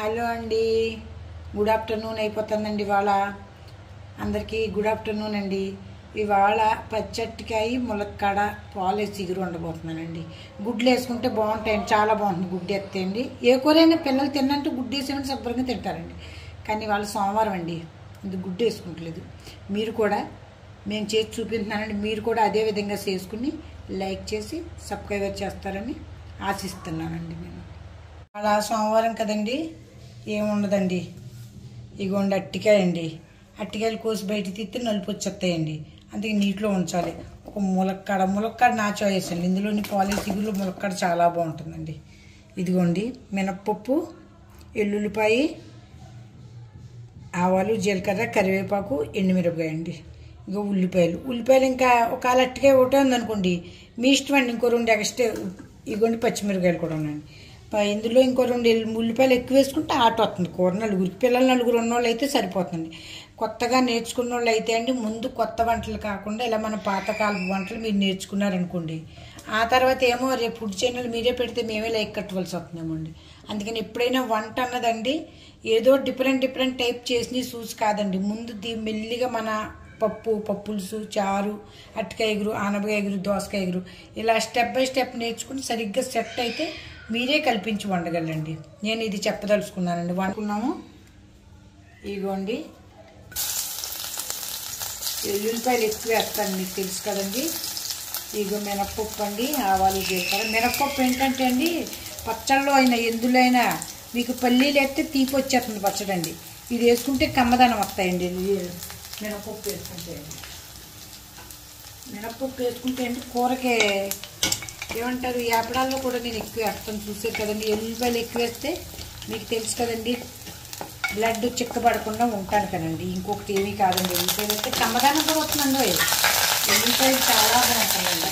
Hello అండి, good afternoon అయిపోతుందండి. ఇవాళ అందరికీ గుడ్ ఆఫ్టర్నూన్ అండి. ఇవాళ పచ్చటికాయ ములక్కాడ పాలేసి చిగురు ఉండబోతున్నానండి. గుడ్లు వేసుకుంటే బాగుంటాయండి, చాలా బాగుంటుంది. గుడ్డు ఎత్తేయండి, ఏ కూరైనా పిల్లలు తిన్నంటే గుడ్డు వేసేయండి, శుభ్రంగా తింటారండి. కానీ ఇవాళ సోమవారం అండి, ఇందుకు గుడ్డు వేసుకుంటలేదు. మీరు కూడా మేము చేసి చూపిస్తున్నానండి, మీరు కూడా అదే విధంగా చేసుకుని లైక్ చేసి సబ్స్క్రైబ్ చేస్తారని ఆశిస్తున్నానండి. నేను అలా సోమవారం కదండి, ఏముండదండి. ఇగోండి అట్టికాయ అండి, అట్టికాయలు కోసి బయట తీస్తే నలుపు వచ్చేస్తాయండి, అందుకే నీటిలో ఉంచాలి. ఒక ములక్కాడ నా చాయిస్ అండి. ఇందులోని పాలేసి చిగురులో ములక్కాడ చాలా బాగుంటుందండి. ఇదిగోండి మినప్పప్పు, ఎల్లుల్లిపాయ, ఆవాలు, జీలకర్ర, కరివేపాకు, ఎండుమిరపకాయ అండి. ఇంకా ఉల్లిపాయలు ఇంకా ఒక అట్టికాయ ఒకటే ఉందనుకోండి, మీ ఇష్టం అండి. ఇంకో రెండు ఎక్స్ట్రా ఇగోండి పచ్చిమిరపకాయలు కూడా ఉన్నాయండి. ఇందులో ఇంకో రెండు ఉల్లిపాయలు ఎక్కువ వేసుకుంటే ఆట వస్తుంది కూర. నలుగురు ఉన్నోళ్ళు అయితే సరిపోతుంది. కొత్తగా నేర్చుకున్న వాళ్ళు అయితే అండి, ముందు కొత్త వంటలు కాకుండా ఇలా మన పాతకాలపు వంటలు మీరు నేర్చుకున్నారనుకోండి, ఆ తర్వాత ఏమో రేపు ఫుడ్ ఛానల్ మీరే పెడితే మేమే లైక్ కట్టవలసి వస్తున్నామండి. అందుకని ఎప్పుడైనా వంట అన్నదండి ఏదో డిఫరెంట్ టైప్ చేసి చూసి కాదండి. ముందు మెల్లిగా మన పప్పులుసు, చారు, అరటికాయ ఎగురు, ఆనపకాయ ఎగురు, దోసకాయ ఎగురు ఇలా స్టెప్ బై స్టెప్ నేర్చుకుని సరిగ్గా సెట్ అయితే మీరే కల్పించి వండగలండి. నేను ఇది చెప్పదలుచుకున్నానండి. వండుకున్నాము. ఇగోండి ఎల్లుల్లిపాయలు ఎక్కువ వేస్తాను, మీకు తెలుసు కదండి. ఇగో మినప్పప్పు అండి, ఆవాలు, జీలకర్ర. మినప్పప్పు ఏంటంటే అండి, పచ్చళ్ళలో అయినా ఎందులో అయినా మీకు పల్లీలు వేస్తే తీపి వచ్చేస్తుంది పచ్చడండి. ఇది వేసుకుంటే కమ్మదనం వస్తాయండి. మినప్పప్పు వేసుకుంటే అండి కూరకే ఏమంటారు, యాపడాల్లో కూడా నేను ఎక్కువ వేస్తాను, చూసారు కదండి. ఎల్లుల్లిపాయలు ఎక్కువ వేస్తే మీకు తెలుసు కదండి, బ్లడ్ చిక్కబడకుండా ఉంటాను కదండి. ఇంకొకటి ఏమీ కాదండి, ఎల్లుల్లిపాయలు వేస్తే కమ్మదానం కూడా వస్తుందండి. ఎల్లుల్లిపాయలు చాలా బాగుంటాయండి.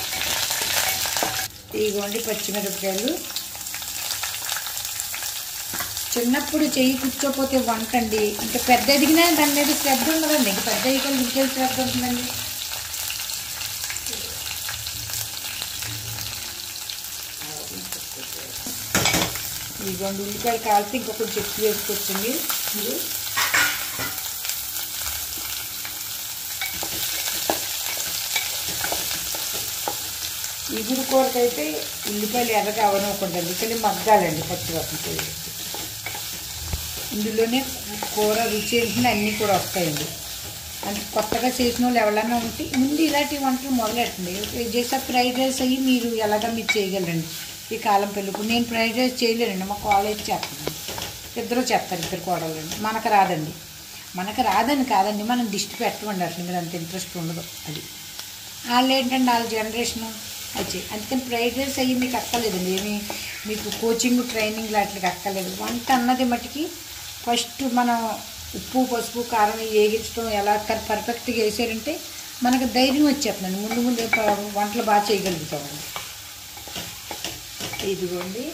ఇదిగోండి పచ్చిమిరపకాయలు. చిన్నప్పుడు చెయ్యి కూర్చోపోతే వంట అండి, ఇంకా పెద్ద ఎదిగినా దాని మీద శ్రద్ధ ఉండదండి. ఇంక పెద్ద ఎదిగిన ఇంకేం శ్రద్ధ ఉంటుందండి. ఇదిగోండి ఉల్లిపాయలు కాల్చి ఇంకొకటి చెట్టు వేసుకొచ్చండి. మీరు ఇగురు కూరకైతే ఉల్లిపాయలు ఎర్రగా అవనవకూడదండి, కానీ మగ్గాలండి పచ్చివాసన పోయి. ఇందులోనే కూర రుచి ఏంటంటే అన్నీ కూడా వస్తాయండి. అంటే కొత్తగా చేసిన వాళ్ళు ఎవరైనా ఉంటే ముందు ఇలాంటి వంటలు మొదలెట్టండి. చేసే ఫ్రైడ్ రైస్ అయ్యి మీరు మీరు చేయగలరండి. ఈ కాలం పెళ్ళికి నేను ఫ్రైడ్ రైస్ చేయలేనండి, మా కాలేజ్ చేస్తానండి. ఇద్దరు చేస్తారు, ఇద్దరు కోడలండి. మనకు రాదని కాదండి, మనం దిష్టి పెట్టమండి. అసలు మీరు అంత ఇంట్రెస్ట్ ఉండదు. అది వాళ్ళు ఏంటంటే వాళ్ళ జనరేషను అది. అందుకని ఫ్రైడ్ రైస్ అయ్యి మీకు అక్కర్లేదండి, ఏమి మీకు కోచింగ్ ట్రైనింగ్ లాంటికి అక్కర్లేదు. వంట అన్నది మటుకి ఫస్ట్ మనం ఉప్పు, పసుపు, కారం వేగించడం ఎలా పర్ఫెక్ట్గా వేసారంటే మనకు ధైర్యం వచ్చేస్తుందండి. ముందు వంటలు బాగా చేయగలుగుతామండి. ఇదిగోండి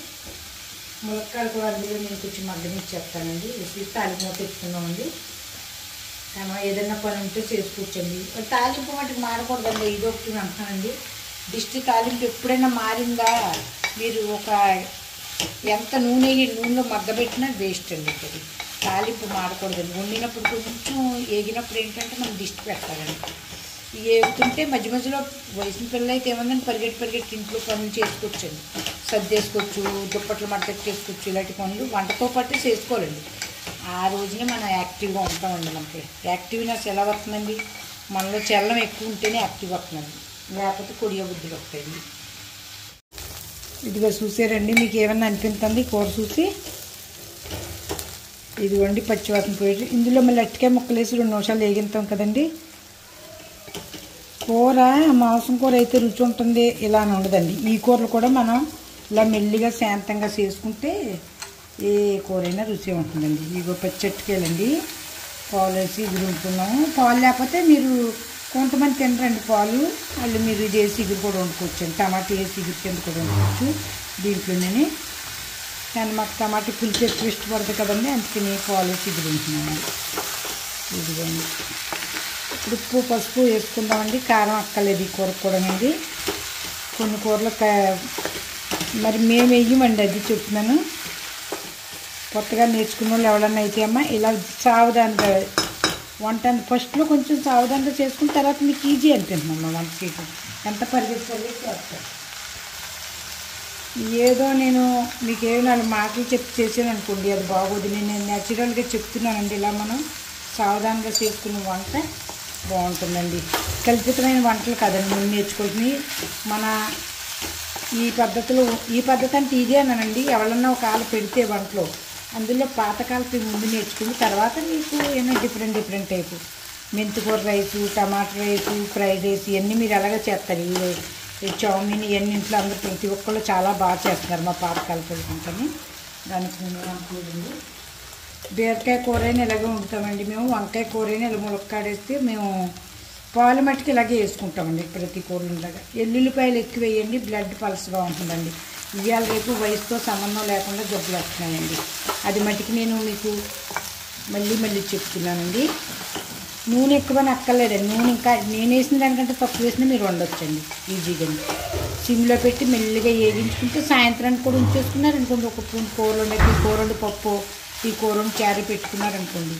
ములక్కాడ కూడా అందులో నేను కొంచెం మగ్గనిచ్చి చెప్తానండి. వేసి తాలింపు తెచ్చుకున్నామండి. మనం ఏదైనా పని ఉంటే చేసుకొచ్చండి. తాలింపు మటుకు మారకూడదండి, ఇది ఒకటి అంటానండి. దిష్టి తాలింపు ఎప్పుడైనా మారిందా మీరు ఒక ఎంత నూనెలో మగ్గబెట్టినా వేస్ట్ అండి. అది తాలింపు మారకూడదండి. వండినప్పుడు కొంచెం ఏగినప్పుడు ఏంటంటే మనం దిష్టి పెట్టాలండి. ఏగుతుంటే మధ్యలో వయసున్న పిల్లలు అయితే ఏమన్నా పరిగెట్టి ఇంట్లో పనులు చేసుకోవచ్చండి. సర్దేసుకోవచ్చు, దుప్పట్లు మట్టెక్కేసుకోవచ్చు. ఇలాంటి పనులు వంటతో పాటు చేసుకోవాలండి. ఆ రోజునే మనం యాక్టివ్గా ఉంటామండి. మనకి యాక్టివ్నెస్ ఎలా వస్తుందండి, మనలో చలనం ఎక్కువ ఉంటేనే యాక్టివ్ వస్తుందండి, లేకపోతే కొడియ బుద్ధులు వస్తాయండి. ఇదిగో చూసారండి, మీకు ఏమన్నా అనిపిస్తుంది కూర చూసి. ఇదిగోండి పచ్చివాసన పోయి ఇందులో మళ్ళీ అట్టికాయ ముక్కలు వేసి 2 నిమిషాలు వేగిస్తాం కదండి. కూర మాంసం కూర అయితే రుచి ఉంటుంది, ఇలా ఉండదండి. ఈ కూరలు కూడా మనం ఇలా మెల్లిగా శాంతంగా చేసుకుంటే ఏ కూరైనా రుచి ఉంటుందండి. ఇగో పచ్చట్టికాయలండి, పాలు వేసి ఇగురుకున్నాము. పాలు లేకపోతే మీరు కొంతమంది తినరండి పాలు, వాళ్ళు మీరు ఇది వేసి ఇగురు కూడా వండుకోవచ్చండి. టమాటా వేసి ఇగురు కింద కూడా వండుకోవచ్చు దీంట్లోనే. కానీ మాకు టమాటా పులుసు ఎక్కువ ఇష్టపడదు కదండి, అందుకని పాలు వేసి ఇగురు ఉంటున్నామండి. ఇదిగోండి ఉప్పు, పసుపు వేసుకుందామండి. కారం అక్కర్లేదు ఈ కూరకు కూడా అండి. కొన్ని కూరలు మరి మేము వేయమండి, అది చెప్తున్నాను. కొత్తగా నేర్చుకున్న వాళ్ళు ఎవరన్నా అయితే అమ్మ ఇలా సావధానంగా వంట ఫస్ట్లో కొంచెం సావధానంగా చేసుకున్న తర్వాత మీకు ఈజీ అనిపిస్తుందమ్మా వంట చేయటం. ఎంత పరిగెత్తి చేస్తాను. ఏదో నేను మీకు ఏదో నాలుగు మాటలు చెప్పి చేసాను అనుకోండి, అది బాగోదు. నేను న్యాచురల్గా చెప్తున్నానండి. ఇలా మనం సావధానంగా చేసుకున్న వంట బాగుంటుందండి. కల్పితమైన వంటలు కదండి మనం నేర్చుకుంటున్నాయి. మన ఈ పద్ధతి అంటే ఇదే అనండి. ఎవరన్నా ఒక ఆలు పెడితే వంటలో అందులో పాతకాలపు ముందు నేర్చుకుని తర్వాత మీకు ఏమైనా డిఫరెంట్ టైపు మెంతికూర రైసు, టమాటా రైసు, ఫ్రైడ్ రైస్ ఇవన్నీ మీరు ఎలాగ చేస్తారు. ఈ చౌమీన్ ఇవన్నీ ఇంట్లో అందరూ ప్రతి ఒక్కళ్ళు చాలా బాగా చేస్తున్నారు మా పాతకాలపు వంటని. దానికి మేము అనుకోలేదు. బీరకాయ కూరైనా ఇలాగే వండుతామండి మేము. వంకాయ కూరైనా ఇలా ములక్కాడేస్తే మేము పాలు మట్టికి ఇలాగే వేసుకుంటామండి ప్రతి కూరలాగా. ఎల్లుల్లిపాయలు ఎక్కువ వేయండి, బ్లడ్ పల్స్గా ఉంటుందండి. ఇవాళ రేపు వయసుతో సంబంధం లేకుండా జబ్బులు వస్తున్నాయండి. అది మట్టికి నేను మీకు మళ్ళీ చెప్తున్నానండి. నూనె ఎక్కువని అక్కర్లేదండి. నూనె ఇంకా నేను వేసిన దానికంటే తక్కువ వేసినా మీరు వండొచ్చండి ఈజీగా. సిమ్లో పెట్టి మెల్లిగా వేగించుకుంటే సాయంత్రానికి కూడా ఉంచేసుకున్నారు అనుకోండి. ఒక పూట కూర వండేది, ఈ కూర వండి పప్పు, ఈ కూర వండి క్యారీ పెట్టుకున్నారనుకోండి,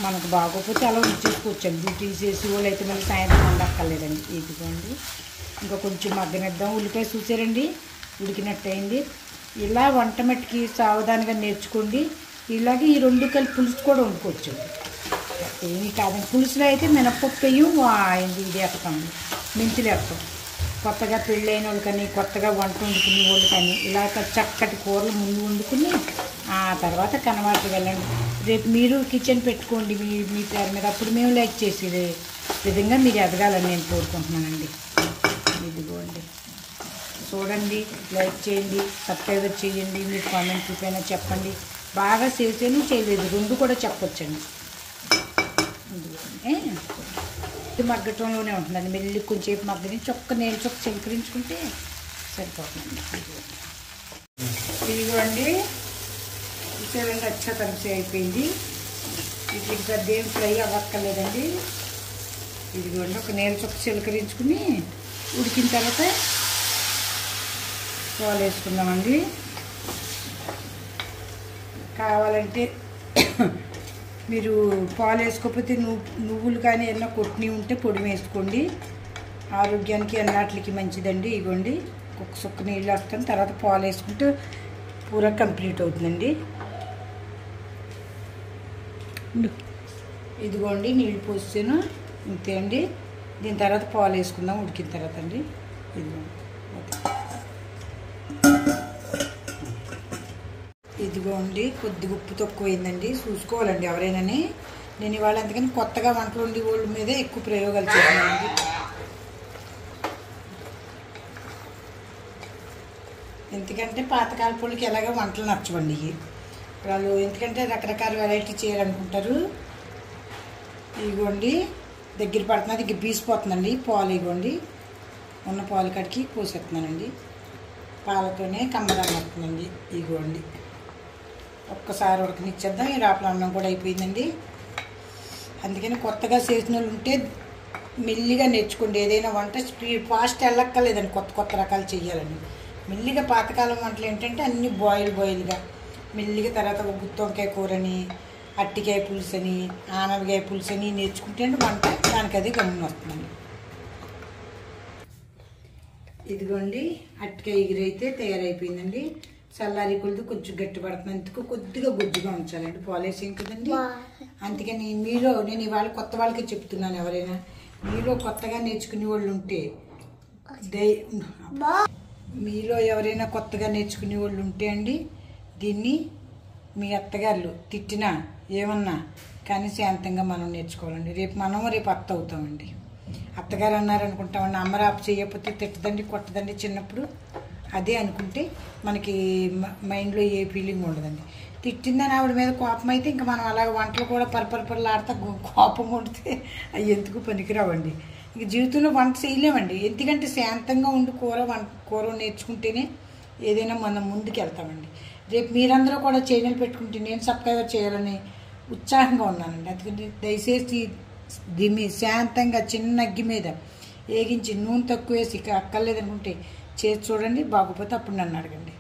మనకు బాగోకపోతే అలా ఉంచేసుకోవచ్చండి. డ్యూటీ చేసి వాళ్ళు అయితే మళ్ళీ సాయంత్రం వండక్కర్లేదండి. ఇదిగోండి ఇంకా కొంచెం మగ్గనిద్దాం. ఉల్లిపాయ చూసారండి ఉడికినట్టు అయింది. ఇలా వంట మట్టికి సావధానంగా నేర్చుకోండి. ఇలాగే ఈ రెండు కలిపి పులుసు కూడా వండుకోవచ్చండి. ఏమీ కాదండి. పులుసులో అయితే మినపప్పు వేయం, ఇది వేస్తామండి, మెంతులు వేస్తాం. కొత్తగా పెళ్ళైన వాళ్ళు కానీ కొత్తగా వంట వండుకునే వాళ్ళు కానీ ఇలా చక్కటి కూరలు ముందు వండుకుని ఆ తర్వాత కనవాటికి వెళ్ళండి. రేపు మీరు కిచెన్ పెట్టుకోండి మీ పేరు మీద. అప్పుడు మేము లైక్ చేసే విధంగా మీరు ఎదగాలని నేను కోరుకుంటున్నానండి. ఇదిగోండి చూడండి, లైక్ చేయండి, సబ్స్క్రైబ్ చేయండి. మీరు కామెంట్ రూపైనా చెప్పండి. బాగా చేసేను చేయలేదు రెండు కూడా చెప్పొచ్చండి. ఇదిగోండి ఇది మగ్గటంలోనే ఉంటుందండి. మెల్లి కొంచెంసేపు మగ్గని నీళ్ళు చొక్క చిలకరించుకుంటే సరిపోతుందండి. ఇదిగోండి చూసారండి అచ్చా తరిసి అయిపోయింది. వీటికి పెద్ద ఏం ఫ్రై అవ్వక్కర్లేదండి. ఇదిగోండి ఒక నీళ్ళు చొక్క చిలకరించుకుని ఉడికిన తర్వాత పాలు వేసుకుందామండి. కావాలంటే మీరు పాలు వేసుకోకపోతే నువ్వులు కానీ ఏమన్నా కొట్టినవి ఉంటే పొడి వేసుకోండి. ఆరోగ్యానికి అన్నిటికి మంచిదండి. ఇగోండి ఒక సుక్క నీళ్ళు వేస్తాను, తర్వాత పాలు వేసుకుంటే పూర కంప్లీట్ అవుతుందండి. ఇదిగోండి నీళ్ళు పోసాను ఇంతే అండి. దీని తర్వాత పాలు వేసుకుందాం ఉడికిన తర్వాత అండి. ఇదిగోండి కొద్దిగా ఉప్పు తక్కువైందండి, చూసుకోవాలండి ఎవరైనాని. నేను ఇవాళ అందుకని కొత్తగా వంటలు వండి వాళ్ళ మీదే ఎక్కువ ప్రయోగాలు చేస్తున్నానండి. ఎందుకంటే పాతకాల వాళ్ళకి ఎలాగో వంటలు నచ్చవండి వాళ్ళు, ఎందుకంటే రకరకాల వెరైటీ చేయాలనుకుంటారు. ఇదిగోండి దగ్గర పడుతున్నది, ఇక బీసిపోతుందండి పాలు. ఇదిగోండి ఉన్న పాలు కడికి పోసేస్తున్నానండి. పాలతోనే కమ్మరం వస్తుందండి. ఇదిగోండి ఒక్కసారి ఉడకనిచ్చేద్దాం. ఈ రాపల అన్నం కూడా అయిపోయిందండి. అందుకని కొత్తగా చేసిన వాళ్ళు ఉంటే మెల్లిగా నేర్చుకోండి. ఏదైనా వంట ఫాస్ట్ వెళ్ళక్కర్లేదండి. కొత్త రకాలు చేయాలండి. మెల్లిగా పాతకాలం వంటలు ఏంటంటే అన్నీ బాయిల్గా మెల్లిగా తర్వాత గుత్తి వంకాయ కూరని, అట్టికాయ పులుసు అని, ఆనపకాయ పులుసు అని నేర్చుకుంటే వంట దానికి అది గమ్మున వస్తుందండి. ఇదిగోండి అట్టికాయ ఎగిరైతే తయారైపోయిందండి. చల్లారి కొద్ది కొంచెం గట్టి పడుతున్నందుకు కొద్దిగా గుజ్జుగా ఉంచాలండి. పాలేసేం కదండి. అందుకని నేను ఇవాళ కొత్త వాళ్ళకి చెప్తున్నాను. ఎవరైనా మీలో కొత్తగా నేర్చుకునే వాళ్ళు ఉంటే అండి దీన్ని మీ అత్తగారులు తిట్టినా ఏమన్నా కానీ శాంతంగా మనం నేర్చుకోవాలండి. రేపు అత్త అవుతామండి. అత్తగారు అన్నారనుకుంటామండి, అమ్మరాపు చేయకపోతే తిట్టదండి కొట్టదండి చిన్నప్పుడు. అదే అనుకుంటే మనకి మైండ్లో ఏ ఫీలింగ్ ఉండదండి. తిట్టిందని ఆవిడ మీద కోపం అయితే ఇంకా మనం అలాగ వంటలు కూడా పరపరపరలాడితే కోపం కొడితే అవి ఎందుకు పనికిరావండి. ఇంక జీవితంలో వంట చేయలేమండి. ఎందుకంటే శాంతంగా ఉండి కూర నేర్చుకుంటేనే ఏదైనా మనం ముందుకు వెళ్తామండి. రేపు మీరందరూ కూడా ఛానల్ పెట్టుకుంటే నేను సబ్స్క్రైబ్ చేయాలని ఉత్సాహంగా ఉన్నానండి. అందుకని దయచేసి దీన్ని శాంతంగా చిన్న అగ్గి మీద వేగించి నూనె తక్కువ వేసి అక్కర్లేదనుకుంటే చేసి చూడండి. బాగోపోతే అప్పుడు నన్ను అడగండి.